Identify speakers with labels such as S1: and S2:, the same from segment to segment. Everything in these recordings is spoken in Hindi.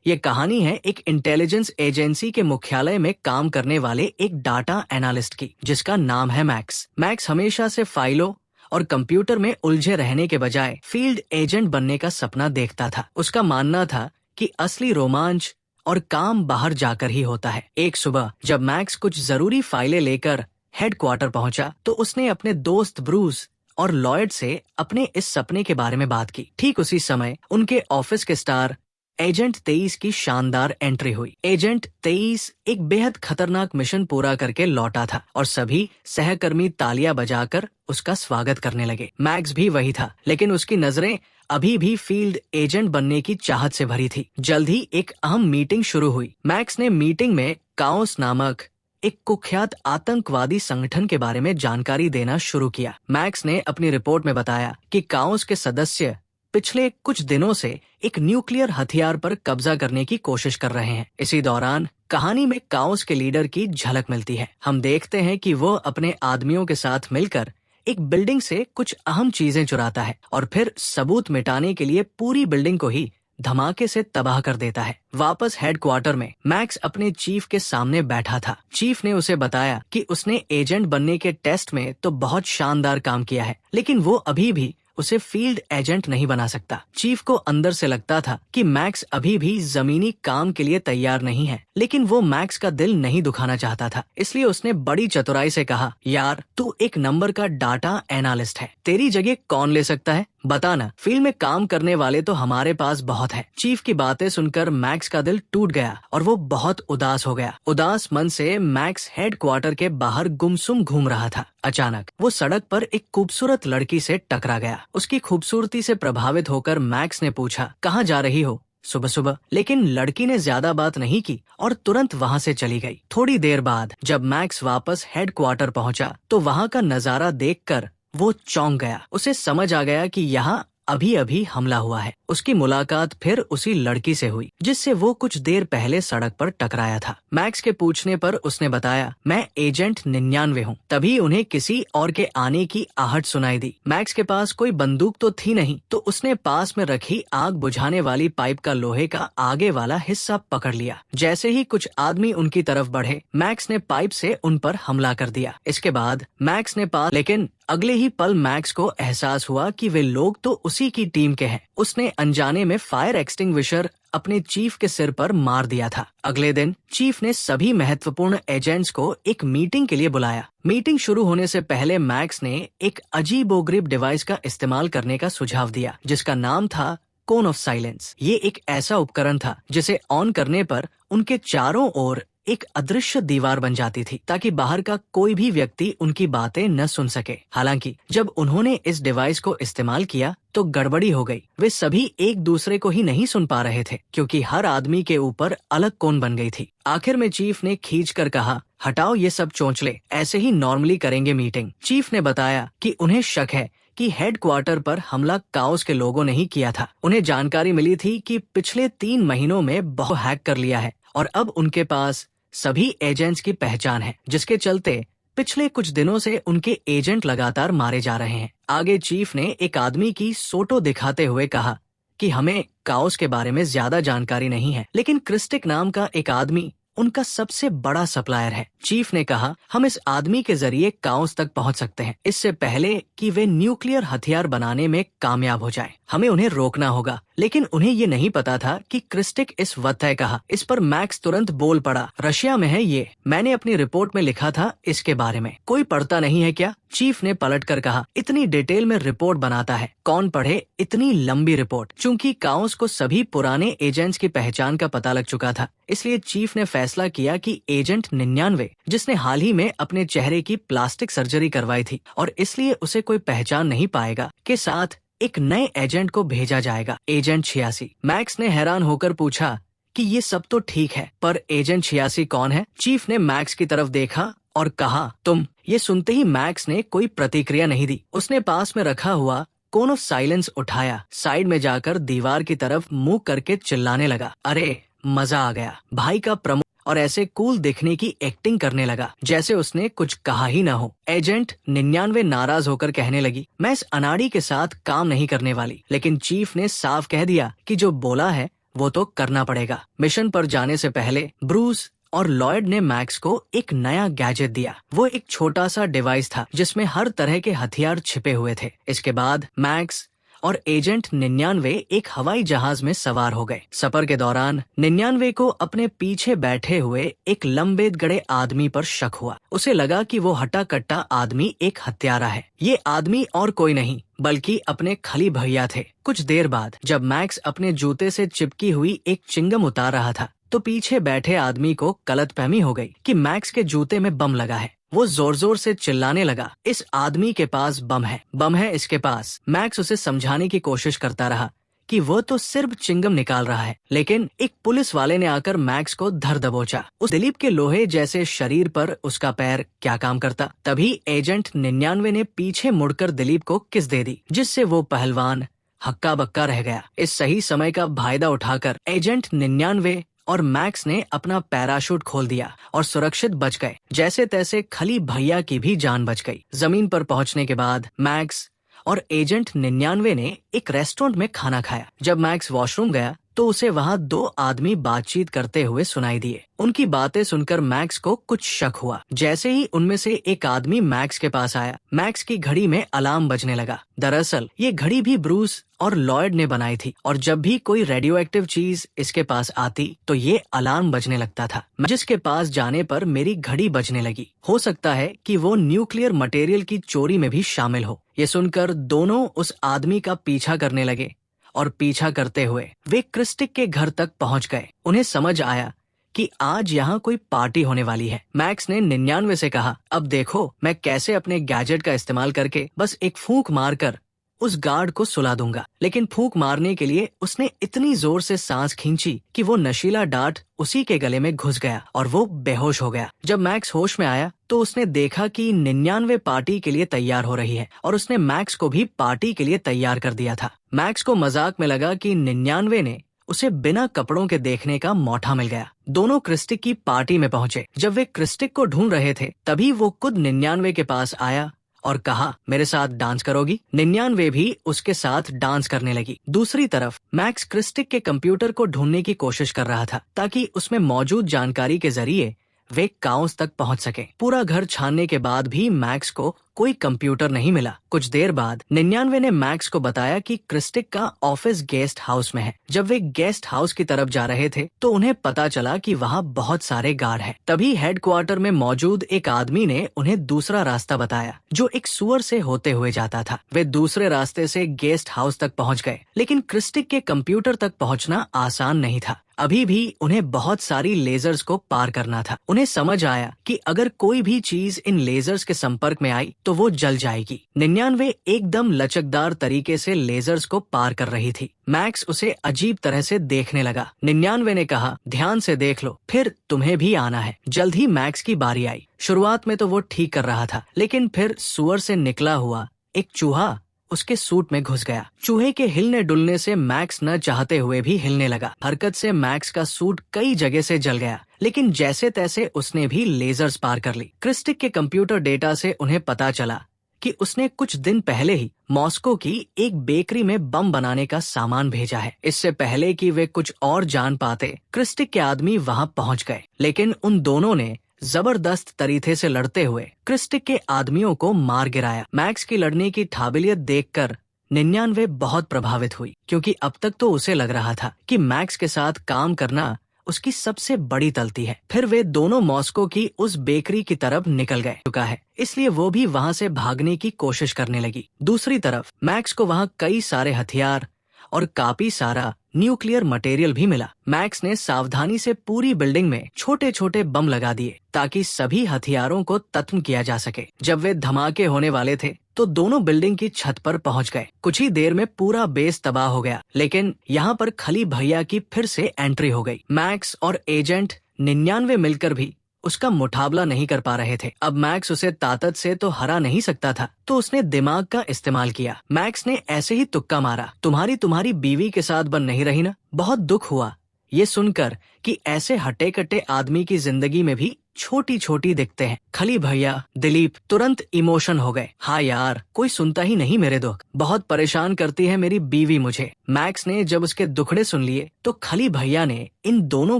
S1: ये कहानी है एक इंटेलिजेंस एजेंसी के मुख्यालय में काम करने वाले एक डाटा एनालिस्ट की, जिसका नाम है मैक्स। मैक्स हमेशा से फाइलों और कंप्यूटर में उलझे रहने के बजाय फील्ड एजेंट बनने का सपना देखता था। उसका मानना था कि असली रोमांच और काम बाहर जाकर ही होता है। एक सुबह जब मैक्स कुछ जरूरी फाइलें लेकर हेडक्वार्टर पहुंचा, तो उसने अपने दोस्त ब्रूस और लॉयड से अपने इस सपने के बारे में बात की। ठीक उसी समय उनके ऑफिस के स्टार एजेंट 23 की शानदार एंट्री हुई। एजेंट 23 एक बेहद खतरनाक मिशन पूरा करके लौटा था और सभी सहकर्मी तालियां बजाकर उसका स्वागत करने लगे। मैक्स भी वही था, लेकिन उसकी नजरें अभी भी फील्ड एजेंट बनने की चाहत से भरी थी। जल्द ही एक अहम मीटिंग शुरू हुई। मैक्स ने मीटिंग में काओस नामक एक कुख्यात आतंकवादी संगठन के बारे में जानकारी देना शुरू किया। मैक्स ने अपनी रिपोर्ट में बताया कि काओस के सदस्य पिछले कुछ दिनों से एक न्यूक्लियर हथियार पर कब्जा करने की कोशिश कर रहे हैं। इसी दौरान कहानी में काओस के लीडर की झलक मिलती है। हम देखते हैं कि वो अपने आदमियों के साथ मिलकर एक बिल्डिंग से कुछ अहम चीजें चुराता है और फिर सबूत मिटाने के लिए पूरी बिल्डिंग को ही धमाके से तबाह कर देता है। वापस हेडक्वार्टर में मैक्स अपने चीफ के सामने बैठा था। चीफ ने उसे बताया कि उसने एजेंट बनने के टेस्ट में तो बहुत शानदार काम किया है, लेकिन वो अभी भी उसे फील्ड एजेंट नहीं बना सकता। चीफ को अंदर से लगता था कि मैक्स अभी भी जमीनी काम के लिए तैयार नहीं है, लेकिन वो मैक्स का दिल नहीं दुखाना चाहता था। इसलिए उसने बड़ी चतुराई से कहा, यार तू एक नंबर का डाटा एनालिस्ट है, तेरी जगह कौन ले सकता है, बताना। फील्ड में काम करने वाले तो हमारे पास बहुत है। चीफ की बातें सुनकर मैक्स का दिल टूट गया और वो बहुत उदास हो गया। उदास मन से मैक्स हेडक्वार्टर के बाहर गुमसुम घूम रहा था। अचानक वो सड़क पर एक खूबसूरत लड़की से टकरा गया। उसकी खूबसूरती से प्रभावित होकर मैक्स ने पूछा, कहाँ जा रही हो सुबह सुबह? लेकिन लड़की ने ज्यादा बात नहीं की और तुरंत वहाँ से चली गई। थोड़ी देर बाद जब मैक्स वापस हेडक्वार्टर पहुँचा, तो वहाँ का नजारा देखकर वो चौंक गया। उसे समझ आ गया कि यहाँ अभी अभी हमला हुआ है। उसकी मुलाकात फिर उसी लड़की से हुई जिससे वो कुछ देर पहले सड़क पर टकराया था। मैक्स के पूछने पर उसने बताया, मैं एजेंट 99 हूँ। तभी उन्हें किसी और के आने की आहट सुनाई दी। मैक्स के पास कोई बंदूक तो थी नहीं, तो उसने पास में रखी आग बुझाने वाली पाइप का लोहे का आगे वाला हिस्सा पकड़ लिया। जैसे ही कुछ आदमी उनकी तरफ बढ़े, मैक्स ने पाइप से उन पर हमला कर दिया। इसके बाद मैक्स ने लेकिन अगले ही पल मैक्स को एहसास हुआ कि वे लोग तो उसी की टीम के हैं। उसने अनजाने में फायर एक्सटिंग्विशर अपने चीफ के सिर पर मार दिया था। अगले दिन चीफ ने सभी महत्वपूर्ण एजेंट्स को एक मीटिंग के लिए बुलाया। मीटिंग शुरू होने से पहले मैक्स ने एक अजीबोगरीब डिवाइस का इस्तेमाल करने का सुझाव दिया, जिसका नाम था कोन ऑफ साइलेंस। ये एक ऐसा उपकरण था जिसे ऑन करने पर उनके चारों ओर एक अदृश्य दीवार बन जाती थी, ताकि बाहर का कोई भी व्यक्ति उनकी बातें न सुन सके। हालांकि जब उन्होंने इस डिवाइस को इस्तेमाल किया तो गड़बड़ी हो गई। वे सभी एक दूसरे को ही नहीं सुन पा रहे थे, क्योंकि हर आदमी के ऊपर अलग कोन बन गई थी। आखिर में चीफ ने खींचकर कहा, हटाओ ये सब चोंचले, ऐसे ही नॉर्मली करेंगे मीटिंग। चीफ ने बताया कि उन्हें शक है कि हेडक्वार्टर पर हमला काओस के लोगों ने ही किया था। उन्हें जानकारी मिली थी कि पिछले 3 महीनों में बहुत हैक कर लिया है और अब उनके पास सभी एजेंट्स की पहचान है, जिसके चलते पिछले कुछ दिनों से उनके एजेंट लगातार मारे जा रहे हैं। आगे चीफ ने एक आदमी की फोटो दिखाते हुए कहा कि हमें काओस के बारे में ज्यादा जानकारी नहीं है, लेकिन क्रिस्टिक नाम का एक आदमी उनका सबसे बड़ा सप्लायर है। चीफ ने कहा, हम इस आदमी के जरिए काओस तक पहुंच सकते हैं, इससे पहले कि वे न्यूक्लियर हथियार बनाने में कामयाब हो जाएं। हमें उन्हें रोकना होगा। लेकिन उन्हें ये नहीं पता था कि क्रिस्टिक इस वक्त है कहा। इस पर मैक्स तुरंत बोल पड़ा, रशिया में है ये, मैंने अपनी रिपोर्ट में लिखा था इसके बारे में, कोई पढ़ता नहीं है क्या? चीफ ने पलटकर कहा, इतनी डिटेल में रिपोर्ट बनाता है, कौन पढ़े इतनी लंबी रिपोर्ट? चूंकि काओस को सभी पुराने एजेंट्स की पहचान का पता लग चुका था, इसलिए चीफ ने फैसला किया कि एजेंट 99, जिसने हाल ही में अपने चेहरे की प्लास्टिक सर्जरी करवाई थी और इसलिए उसे कोई पहचान नहीं पाएगा, के साथ एक नए एजेंट को भेजा जाएगा, एजेंट 86। मैक्स ने हैरान होकर पूछा कि ये सब तो ठीक है, पर एजेंट 86 कौन है? चीफ ने मैक्स की तरफ देखा और कहा, तुम। ये सुनते ही मैक्स ने कोई प्रतिक्रिया नहीं दी। उसने पास में रखा हुआ कोन ऑफ साइलेंस उठाया, साइड में जाकर दीवार की तरफ मुंह करके चिल्लाने लगा, अरे मजा आ गया। भाई का प्रमोट और ऐसे कूल दिखने की एक्टिंग करने लगा जैसे उसने कुछ कहा ही ना हो। एजेंट 99 नाराज होकर कहने लगी, मैं इस अनाड़ी के साथ काम नहीं करने वाली। लेकिन चीफ ने साफ कह दिया कि जो बोला है वो तो करना पड़ेगा। मिशन पर जाने से पहले ब्रूस और लॉयड ने मैक्स को एक नया गैजेट दिया। वो एक छोटा सा डिवाइस था जिसमें हर तरह के हथियार छिपे हुए थे। इसके बाद मैक्स और एजेंट 99 एक हवाई जहाज में सवार हो गए। सफर के दौरान 99 को अपने पीछे बैठे हुए एक लंबे गड़े आदमी पर शक हुआ। उसे लगा कि वो हट्टा कट्टा आदमी एक हत्यारा है। ये आदमी और कोई नहीं बल्कि अपने खली भैया थे। कुछ देर बाद जब मैक्स अपने जूते से चिपकी हुई एक चिंगम उतार रहा था तो पीछे बैठे आदमी को गलतफहमी हो गई कि मैक्स के जूते में बम लगा है। वो जोर जोर से चिल्लाने लगा, इस आदमी के पास बम है इसके पास। मैक्स उसे समझाने की कोशिश करता रहा कि वो तो सिर्फ चिंगम निकाल रहा है, लेकिन एक पुलिस वाले ने आकर मैक्स को धर दबोचा। उस दिलीप के लोहे जैसे शरीर पर उसका पैर क्या काम करता। तभी एजेंट 99 ने पीछे मुड़कर दिलीप को किस दे दी, जिससे वो पहलवान हक्का बक्का रह गया। इस सही समय का फायदा उठाकर एजेंट 99 और मैक्स ने अपना पैराशूट खोल दिया और सुरक्षित बच गए। जैसे तैसे खली भैया की भी जान बच गई। जमीन पर पहुंचने के बाद मैक्स और एजेंट 99 ने एक रेस्टोरेंट में खाना खाया। जब मैक्स वॉशरूम गया तो उसे वहां 2 आदमी बातचीत करते हुए सुनाई दिए। उनकी बातें सुनकर मैक्स को कुछ शक हुआ। जैसे ही उनमें से एक आदमी मैक्स के पास आया, मैक्स की घड़ी में अलार्म बजने लगा। दरअसल ये घड़ी भी ब्रूस और लॉयड ने बनाई थी और जब भी कोई रेडियो एक्टिव चीज इसके पास आती तो ये अलार्म बजने लगता था, जिसके पास जाने पर मेरी घड़ी बजने लगी। हो सकता है कि वो न्यूक्लियर मटेरियल की चोरी में भी शामिल हो। ये सुनकर दोनों उस आदमी का पीछा करने लगे और पीछा करते हुए वे क्रिस्टिक के घर तक पहुंच गए। उन्हें समझ आया कि आज यहाँ कोई पार्टी होने वाली है। मैक्स ने 99 से कहा, अब देखो मैं कैसे अपने गैजेट का इस्तेमाल करके बस एक फूंक मारकर उस गार्ड को सुला दूंगा। लेकिन फूंक मारने के लिए उसने इतनी जोर से सांस खींची कि वो नशीला डार्ट उसी के गले में घुस गया और वो बेहोश हो गया। जब मैक्स होश में आया तो उसने देखा कि 99 पार्टी के लिए तैयार हो रही है और उसने मैक्स को भी पार्टी के लिए तैयार कर दिया था। मैक्स को मजाक में लगा कि 99 ने उसे बिना कपड़ों के देखने का मौका मिल गया। दोनों क्रिस्टिक की पार्टी में पहुंचे। जब वे क्रिस्टिक को ढूंढ रहे थे तभी वो खुद 99 के पास आया और कहा, मेरे साथ डांस करोगी? 99 भी उसके साथ डांस करने लगी। दूसरी तरफ मैक्स क्रिस्टिक के कंप्यूटर को ढूंढने की कोशिश कर रहा था ताकि उसमें मौजूद जानकारी के जरिए वे काउंस तक पहुंच सके। पूरा घर छानने के बाद भी मैक्स को कोई कंप्यूटर नहीं मिला। कुछ देर बाद 99 ने मैक्स को बताया कि क्रिस्टिक का ऑफिस गेस्ट हाउस में है। जब वे गेस्ट हाउस की तरफ जा रहे थे तो उन्हें पता चला कि वहाँ बहुत सारे गार्ड हैं। तभी हेडक्वार्टर में मौजूद एक आदमी ने उन्हें दूसरा रास्ता बताया जो एक सुअर से होते हुए जाता था। वे दूसरे रास्ते से गेस्ट हाउस तक पहुँच गए, लेकिन क्रिस्टिक के कंप्यूटर तक पहुँचना आसान नहीं था। अभी भी उन्हें बहुत सारी लेजर्स को पार करना था। उन्हें समझ आया कि अगर कोई भी चीज इन लेजर्स के संपर्क में आई तो वो जल जाएगी। 99 एकदम लचकदार तरीके से लेजर्स को पार कर रही थी। मैक्स उसे अजीब तरह से देखने लगा। 99 ने कहा, ध्यान से देख लो, फिर तुम्हें भी आना है। जल्द ही मैक्स की बारी आई। शुरुआत में तो वो ठीक कर रहा था, लेकिन फिर सुअर से निकला हुआ एक चूहा उसके सूट में घुस गया। चूहे के हिलने डुलने से मैक्स न चाहते हुए भी हिलने लगा। हरकत से मैक्स का सूट कई जगह से जल गया, लेकिन जैसे तैसे उसने भी लेजर्स पार कर ली। क्रिस्टिक के कंप्यूटर डेटा से उन्हें पता चला कि उसने कुछ दिन पहले ही मॉस्को की एक बेकरी में बम बनाने का सामान भेजा है। इससे पहले कि वे कुछ और जान पाते, क्रिस्टिक के आदमी वहां पहुंच गए, लेकिन उन दोनों ने जबरदस्त तरीके से लड़ते हुए क्रिस्टिक के आदमियों को मार गिराया। मैक्स की लड़ने की काबिलियत देखकर 99 बहुत प्रभावित हुई, क्योंकि अब तक तो उसे लग रहा था कि मैक्स के साथ काम करना उसकी सबसे बड़ी तलती है। फिर वे दोनों मॉस्को की उस बेकरी की तरफ निकल गए चुका है, इसलिए वो भी वहां से भागने की कोशिश करने लगी। दूसरी तरफ मैक्स को वहां कई सारे हथियार और काफी सारा न्यूक्लियर मटेरियल भी मिला। मैक्स ने सावधानी से पूरी बिल्डिंग में छोटे छोटे बम लगा दिए ताकि सभी हथियारों को खत्म किया जा सके। जब वे धमाके होने वाले थे तो दोनों बिल्डिंग की छत पर पहुंच गए। कुछ ही देर में पूरा बेस तबाह हो गया, लेकिन यहाँ पर खली भैया की फिर से एंट्री हो गई। मैक्स और एजेंट 99 मिलकर भी उसका मुकाबला नहीं कर पा रहे थे। अब मैक्स उसे ताकत से तो हरा नहीं सकता था, तो उसने दिमाग का इस्तेमाल किया। मैक्स ने ऐसे ही तुक्का मारा, तुम्हारी बीवी के साथ बन नहीं रही ना? बहुत दुख हुआ ये सुनकर कि ऐसे हट्टे कट्टे आदमी की जिंदगी में भी छोटी छोटी दिखते हैं। खली भैया, दिलीप तुरंत इमोशन हो गए। हाँ यार, कोई सुनता ही नहीं मेरे दुख, बहुत परेशान करती है मेरी बीवी मुझे। मैक्स ने जब उसके दुखड़े सुन लिए तो खली भैया ने इन दोनों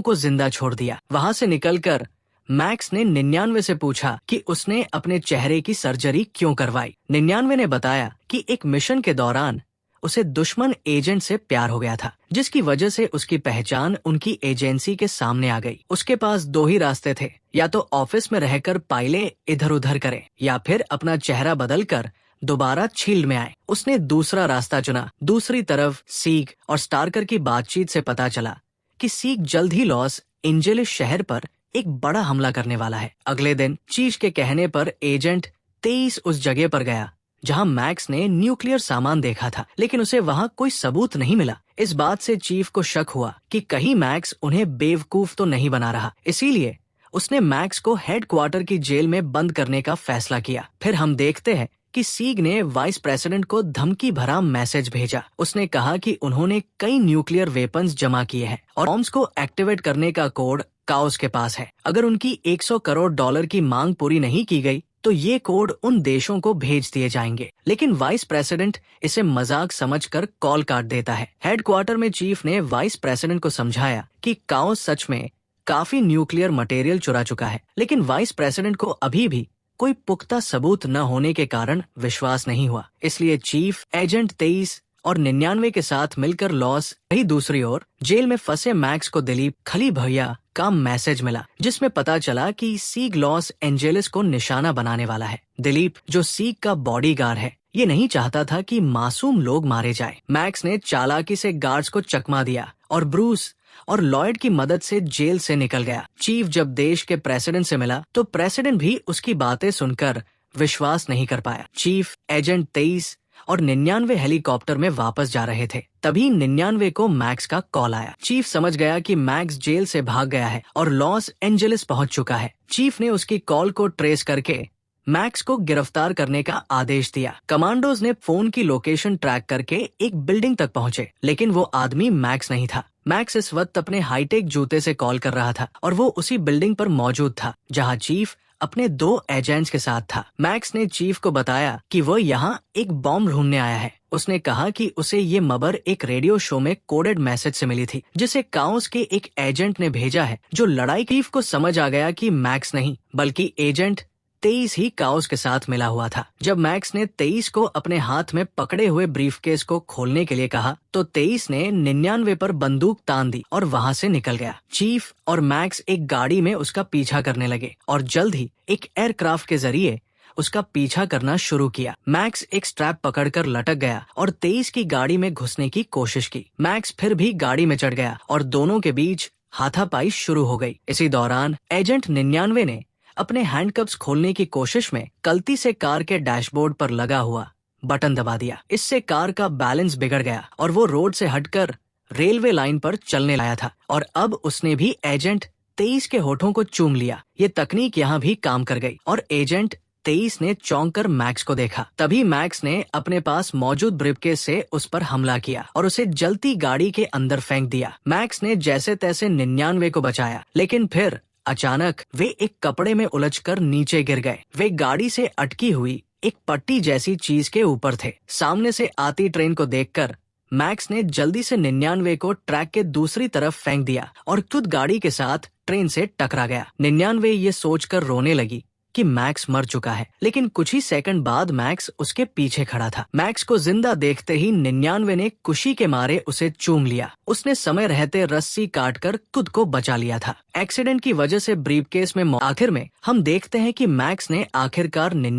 S1: को जिंदा छोड़ दिया। वहाँ से निकलकर मैक्स ने 99 से पूछा कि उसने अपने चेहरे की सर्जरी क्यों करवाई। 99 ने बताया कि एक मिशन के दौरान उसे दुश्मन एजेंट से प्यार हो गया था, जिसकी वजह से उसकी पहचान उनकी एजेंसी के सामने आ गई। उसके पास दो ही रास्ते थे, या तो ऑफिस में रहकर पाइले इधर उधर करे या फिर अपना चेहरा बदलकर दोबारा शील्ड में आए। उसने दूसरा रास्ता चुना। दूसरी तरफ सीग और स्टार्कर की बातचीत से पता चला कि सीग जल्द ही लॉस एंजेलिस शहर पर एक बड़ा हमला करने वाला है। अगले दिन चीफ के कहने पर एजेंट 23 उस जगह पर गया जहां मैक्स ने न्यूक्लियर सामान देखा था, लेकिन उसे वहां कोई सबूत नहीं मिला। इस बात से चीफ को शक हुआ कि कहीं मैक्स उन्हें बेवकूफ तो नहीं बना रहा। इसीलिए उसने मैक्स को हेडक्वार्टर की जेल में बंद करने का फैसला किया। फिर हम देखते हैं कि सीग ने वाइस प्रेसिडेंट को धमकी भरा मैसेज भेजा। उसने कहा कि उन्होंने कई न्यूक्लियर वेपन्स जमा किए हैं और बॉम्ब्स को एक्टिवेट करने का कोड काओस के पास है। अगर उनकी $100 करोड़ की मांग पूरी नहीं की गई तो ये कोड उन देशों को भेज दिए जाएंगे। लेकिन वाइस प्रेसिडेंट इसे मजाक समझकर कॉल काट देता है। हेडक्वार्टर में चीफ ने वाइस प्रेसिडेंट को समझाया कि काओस सच में काफी न्यूक्लियर मटेरियल चुरा चुका है, लेकिन वाइस प्रेसिडेंट को अभी भी कोई पुख्ता सबूत न होने के कारण विश्वास नहीं हुआ। इसलिए चीफ एजेंट 23 और 99 के साथ मिलकर लॉस। वही दूसरी ओर जेल में फंसे मैक्स को दिलीप खली भैया का मैसेज मिला, जिसमें पता चला कि सीग लॉस एंजेलिस को निशाना बनाने वाला है। दिलीप, जो सीग का बॉडीगार्ड है, ये नहीं चाहता था कि मासूम लोग मारे जाए। मैक्स ने चालाकी से गार्ड्स को चकमा दिया और ब्रूस और लॉयड की मदद से जेल से निकल गया। चीफ जब देश के प्रेसिडेंट से मिला तो प्रेसिडेंट भी उसकी बातें सुनकर विश्वास नहीं कर पाया। चीफ, एजेंट 23 और 99 हेलीकॉप्टर में वापस जा रहे थे। तभी 99 को मैक्स का कॉल आया। चीफ समझ गया कि मैक्स जेल से भाग गया है और लॉस एंजेलिस पहुंच चुका है। चीफ ने उसकी कॉल को ट्रेस करके मैक्स को गिरफ्तार करने का आदेश दिया। कमांडोज ने फोन की लोकेशन ट्रैक करके एक बिल्डिंग तक पहुंचे, लेकिन वो आदमी मैक्स नहीं था। मैक्स इस वक्त अपने हाईटेक जूते से कॉल कर रहा था और वो उसी बिल्डिंग पर मौजूद था जहां चीफ अपने 2 एजेंट्स के साथ था। मैक्स ने चीफ को बताया कि वो यहाँ एक बॉम्ब ढूंढने आया है। उसने कहा कि उसे ये मबर एक रेडियो शो में कोडेड मैसेज से मिली थी, जिसे काओस के एक एजेंट ने भेजा है जो लड़ाई। चीफ को समझ आ गया कि मैक्स नहीं बल्कि एजेंट 23 ही काओस के साथ मिला हुआ था। जब मैक्स ने 23 को अपने हाथ में पकड़े हुए ब्रीफकेस को खोलने के लिए कहा तो 23 ने 99 पर बंदूक तान दी और वहां से निकल गया। चीफ और मैक्स एक गाड़ी में उसका पीछा करने लगे और जल्द ही एक एयरक्राफ्ट के जरिए उसका पीछा करना शुरू किया। मैक्स एक स्ट्रैप पकड़कर लटक गया और 23 की गाड़ी में घुसने की कोशिश की। मैक्स फिर भी गाड़ी में चढ़ गया और दोनों के बीच हाथापाई शुरू हो गई। इसी दौरान एजेंट 99 ने अपने हैंडकप्स खोलने की कोशिश में गलती से कार के डैशबोर्ड पर लगा हुआ बटन दबा दिया। इससे कार का बैलेंस बिगड़ गया और वो रोड से हटकर रेलवे लाइन पर चलने लगा था और अब उसने भी एजेंट 23 के होठों को चूम लिया। ये तकनीक यहाँ भी काम कर गई और एजेंट 23 ने चौंक कर मैक्स को देखा। तभी मैक्स ने अपने पास मौजूद ब्रीफकेस से उस पर हमला किया और उसे जलती गाड़ी के अंदर फेंक दिया। मैक्स ने जैसे तैसे 99 को बचाया, लेकिन फिर अचानक वे एक कपड़े में उलझकर नीचे गिर गए। वे गाड़ी से अटकी हुई एक पट्टी जैसी चीज के ऊपर थे। सामने से आती ट्रेन को देखकर मैक्स ने जल्दी से 99 को ट्रैक के दूसरी तरफ फेंक दिया और खुद गाड़ी के साथ ट्रेन से टकरा गया। 99 ये सोचकर रोने लगी कि मैक्स मर चुका है, लेकिन कुछ ही सेकंड बाद मैक्स उसके पीछे खड़ा था। मैक्स को जिंदा देखते ही 99 ने खुशी के मारे उसे चूम लिया। उसने समय रहते रस्सी काटकर खुद को बचा लिया था। एक्सीडेंट की वजह से ब्रीफकेस में आखिर में हम देखते हैं कि मैक्स ने आखिरकार